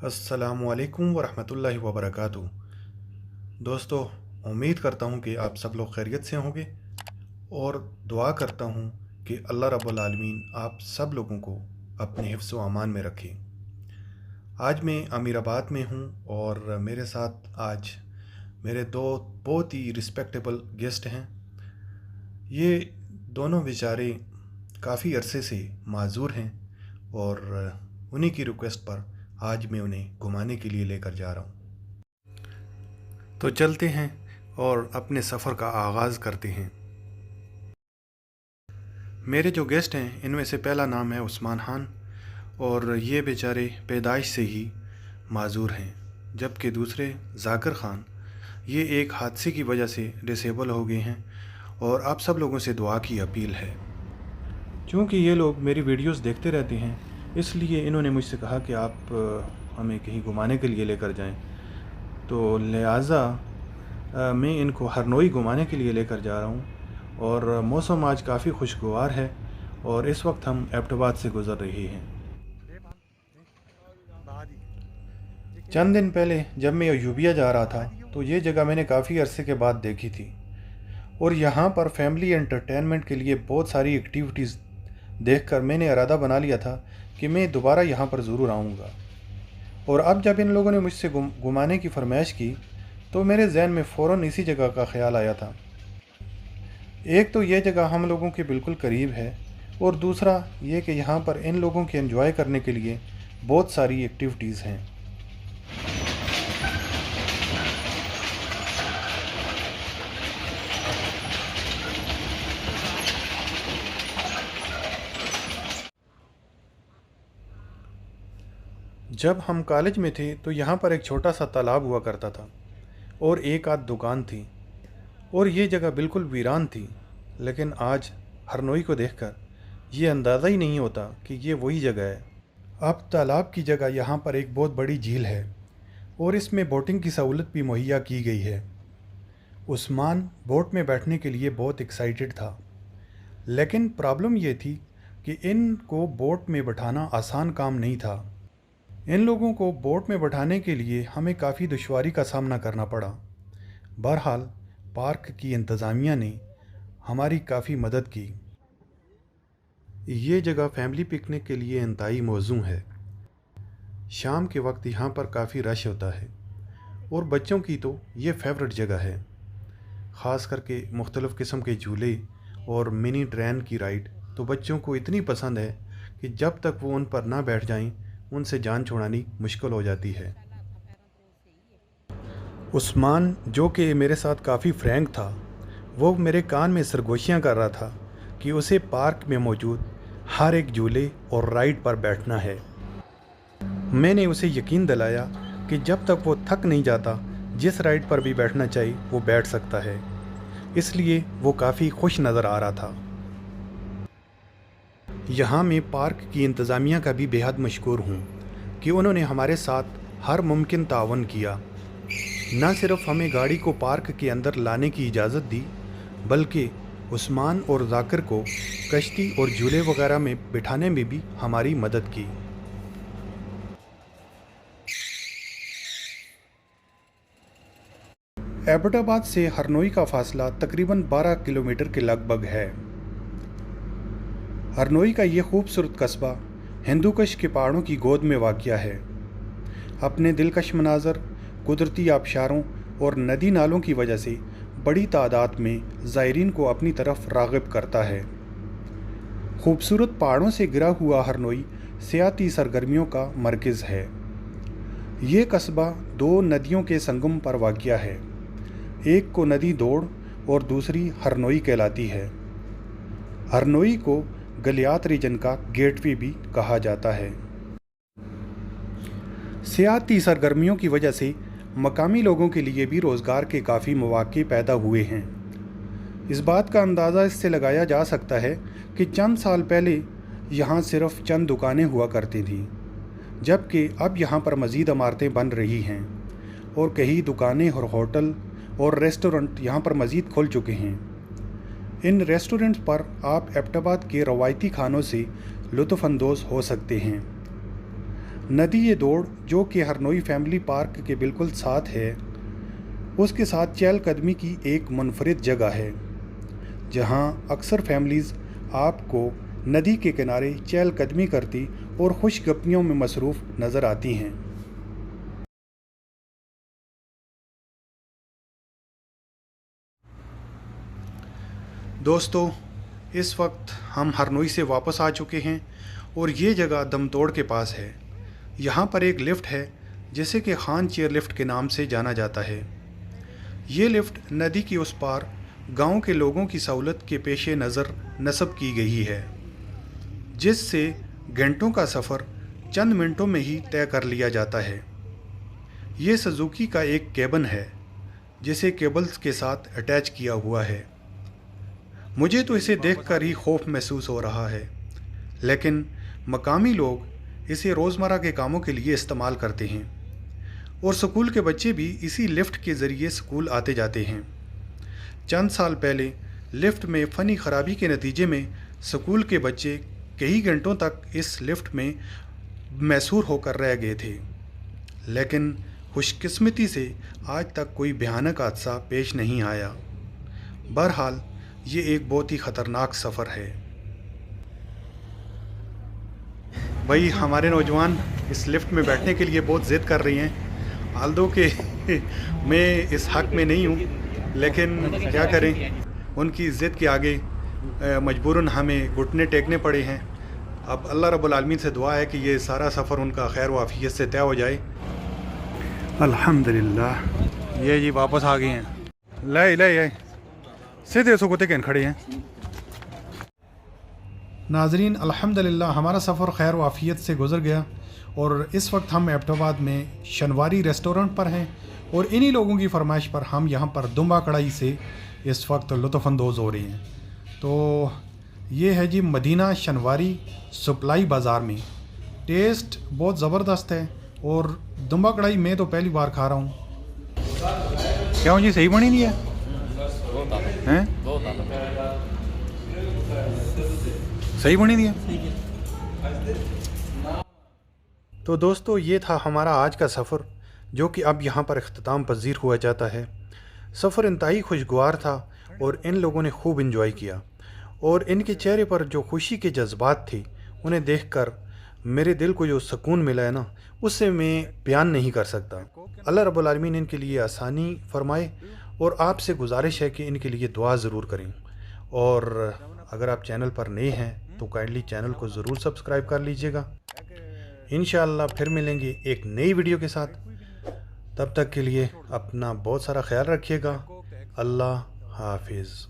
अस्सलामुअलैकुम वरहमतुल्लाहि वबरकातुहू। दोस्तों, उम्मीद करता हूँ कि आप सब लोग खैरियत से होंगे और दुआ करता हूँ कि अल्लाह रब्बुल आलमीन आप सब लोगों को अपने हिफ्ज़ व अमान में रखे। आज मैं अमीराबाद में हूँ और मेरे साथ आज मेरे दो बहुत ही रिस्पेक्टेबल गेस्ट हैं। ये दोनों बेचारे काफ़ी अरसे से माज़ूर हैं और उन्हीं की रिक्वेस्ट पर आज मैं उन्हें घुमाने के लिए लेकर जा रहा हूँ। तो चलते हैं और अपने सफ़र का आगाज़ करते हैं। मेरे जो गेस्ट हैं इनमें से पहला नाम है उस्मान खान और ये बेचारे पैदाइश से ही माज़ूर हैं, जबकि दूसरे जाकिर ख़ान ये एक हादसे की वजह से डिसेबल हो गए हैं और आप सब लोगों से दुआ की अपील है। क्योंकि ये लोग मेरी वीडियोस देखते रहते हैं, इसलिए इन्होंने मुझसे कहा कि आप हमें कहीं घुमाने के लिए लेकर जाएं। तो लिहाजा मैं इनको हरनोई घुमाने के लिए लेकर जा रहा हूं और मौसम आज काफ़ी खुशगवार है और इस वक्त हम एबटाबाद से गुज़र रहे हैं। चंद दिन पहले जब मैं अयूबिया जा रहा था तो ये जगह मैंने काफ़ी अरसे के बाद देखी थी और यहाँ पर फैमिली एंटरटेनमेंट के लिए बहुत सारी एक्टिविटीज़ देखकर मैंने इरादा बना लिया था कि मैं दोबारा यहाँ पर ज़रूर आऊँगा। और अब जब इन लोगों ने मुझसे घुमाने की फरमाइश की तो मेरे जहन में फ़ौरन इसी जगह का ख्याल आया था। एक तो ये जगह हम लोगों के बिल्कुल करीब है और दूसरा ये कि यहाँ पर इन लोगों के एंजॉय करने के लिए बहुत सारी एक्टिविटीज़ हैं। जब हम कॉलेज में थे तो यहाँ पर एक छोटा सा तालाब हुआ करता था और एक आध दुकान थी और ये जगह बिल्कुल वीरान थी। लेकिन आज हरनोई को देखकर ये अंदाज़ा ही नहीं होता कि ये वही जगह है। अब तालाब की जगह यहाँ पर एक बहुत बड़ी झील है और इसमें बोटिंग की सहूलत भी मुहैया की गई है। उस्मान बोट में बैठने के लिए बहुत एक्साइटेड था, लेकिन प्रॉब्लम ये थी कि इनको बोट में बैठाना आसान काम नहीं था। इन लोगों को बोट में बैठाने के लिए हमें काफ़ी दुश्वारी का सामना करना पड़ा। बहरहाल पार्क की इंतज़ामिया ने हमारी काफ़ी मदद की। ये जगह फैमिली पिकनिक के लिए इंतहाई मौजू है। शाम के वक्त यहाँ पर काफ़ी रश होता है और बच्चों की तो ये फेवरेट जगह है। ख़ास करके मुख्तलिफ़ किस्म के झूले और मिनी ट्रेन की राइड तो बच्चों को इतनी पसंद है कि जब तक वो उन पर ना बैठ जाएं उनसे जान छुड़ानी मुश्किल हो जाती है। उस्मान, जो कि मेरे साथ काफ़ी फ्रैंक था, वो मेरे कान में सरगोशियाँ कर रहा था कि उसे पार्क में मौजूद हर एक झूले और राइड पर बैठना है। मैंने उसे यकीन दिलाया कि जब तक वो थक नहीं जाता जिस राइड पर भी बैठना चाहिए वो बैठ सकता है, इसलिए वो काफ़ी खुश नज़र आ रहा था। यहाँ मैं पार्क की इंतज़ामिया का भी बेहद मशकूर हूँ कि उन्होंने हमारे साथ हर मुमकिन तावन किया। न सिर्फ हमें गाड़ी को पार्क के अंदर लाने की इजाज़त दी, बल्कि उस्मान और जाकिर को कश्ती और झूले वगैरह में बिठाने में भी हमारी मदद की। एबटाबाद से हरनोई का फासला तकरीबन 12 किलोमीटर के लगभग है। हरनोई का ये खूबसूरत कस्बा हिंदूकुश के पहाड़ों की गोद में वाक़या है। अपने दिलकश मनाज़र, कुदरती आबशारों और नदी नालों की वजह से बड़ी तादाद में ज़ायरीन को अपनी तरफ राग़िब करता है। खूबसूरत पहाड़ों से घिरा हुआ हरनोई सियाती सरगर्मियों का मरकज़ है। ये कस्बा दो नदियों के संगम पर वाक़या है। एक को नदी दौड़ और दूसरी हरनोई कहलाती है। हरनोई को गलियात रीजन का गेटवे भी कहा जाता है। सियाती सरगर्मियों की वजह से मकामी लोगों के लिए भी रोज़गार के काफ़ी मौक़े पैदा हुए हैं। इस बात का अंदाज़ा इससे लगाया जा सकता है कि चंद साल पहले यहाँ सिर्फ चंद दुकानें हुआ करती थीं, जबकि अब यहाँ पर मज़ीद इमारतें बन रही हैं और कई दुकानें और होटल और रेस्टोरेंट यहाँ पर मज़ीद खुल चुके हैं। इन रेस्टोरेंट्स पर आप एबटाबाद के रवायती खानों से लुत्फ़ अंदोज़ हो सकते हैं। ندی یہ دوڑ جو کہ ہرنوئی فیملی پارک کے بالکل ساتھ ہے، اس کے ساتھ چہل قدمی کی ایک منفرد جگہ ہے جہاں اکثر فیملیز آپ کو ندی کے کنارے چہل قدمی کرتی اور خوش گپیوں میں مصروف نظر آتی ہیں۔ دوستو، اس وقت ہم ہرنوئی سے واپس آ چکے ہیں اور یہ جگہ دم توڑ کے پاس ہے۔ یہاں پر ایک لفٹ ہے جسے کہ خان چیئر لفٹ کے نام سے جانا جاتا ہے۔ یہ لفٹ ندی کی اس پار گاؤں کے لوگوں کی سہولت کے پیش نظر نصب کی گئی ہے، جس سے گھنٹوں کا سفر چند منٹوں میں ہی طے کر لیا جاتا ہے۔ یہ سزوکی کا ایک کیبن ہے جسے کیبلز کے ساتھ اٹیچ کیا ہوا ہے۔ مجھے تو اسے دیکھ کر ہی خوف محسوس ہو رہا ہے، لیکن مقامی لوگ اسے روزمرہ کے کاموں کے لیے استعمال کرتے ہیں اور سکول کے بچے بھی اسی لفٹ کے ذریعے سکول آتے جاتے ہیں۔ چند سال پہلے لفٹ میں فنی خرابی کے نتیجے میں سکول کے بچے کئی گھنٹوں تک اس لفٹ میں محصور ہو کر رہ گئے تھے، لیکن خوش قسمتی سے آج تک کوئی بھیانک حادثہ پیش نہیں آیا۔ بہرحال یہ ایک بہت ہی خطرناک سفر ہے۔ بھائی ہمارے نوجوان اس لفٹ میں بیٹھنے کے لیے بہت ضد کر رہی ہیں، آلدو کہ میں اس حق میں نہیں ہوں، لیکن کیا کریں، ان کی ضد کے آگے مجبوراً ہمیں گھٹنے ٹیکنے پڑے ہیں۔ اب اللہ رب العالمین سے دعا ہے کہ یہ سارا سفر ان کا خیر و عافیت سے طے ہو جائے۔ الحمدللہ یہ جی واپس آ گئے ہیں۔ لے سیدھے سکوتے کہن کھڑے ہیں۔ ناظرین، الحمدللہ ہمارا سفر خیر و عافیت سے گزر گیا اور اس وقت ہم ایبٹ آباد میں شنواری ریسٹورنٹ پر ہیں اور انہی لوگوں کی فرمائش پر ہم یہاں پر دمبا کڑھائی سے اس وقت لطف اندوز ہو رہے ہیں۔ تو یہ ہے جی مدینہ شنواری سپلائی بازار میں، ٹیسٹ بہت زبردست ہے اور دمبا کڑھائی میں تو پہلی بار کھا رہا ہوں۔ کیا ہوں جی، صحیح بنی نہیں ہے؟ صحیح بنی نہیں ہے؟ تو دوستو، یہ تھا ہمارا آج کا سفر جو کہ اب یہاں پر اختتام پذیر ہوا جاتا ہے۔ سفر انتہائی خوشگوار تھا اور ان لوگوں نے خوب انجوائے کیا اور ان کے چہرے پر جو خوشی کے جذبات تھے انہیں دیکھ کر میرے دل کو جو سکون ملا ہے نا، اس سے میں بیان نہیں کر سکتا۔ اللہ رب العالمین ان کے لیے آسانی فرمائے اور آپ سے گزارش ہے کہ ان کے لیے دعا ضرور کریں، اور اگر آپ چینل پر نئے ہیں تو کائنڈلی چینل کو ضرور سبسکرائب کر لیجئے گا۔ انشاءاللہ پھر ملیں گے ایک نئی ویڈیو کے ساتھ، تب تک کے لیے اپنا بہت سارا خیال رکھیے گا۔ اللہ حافظ۔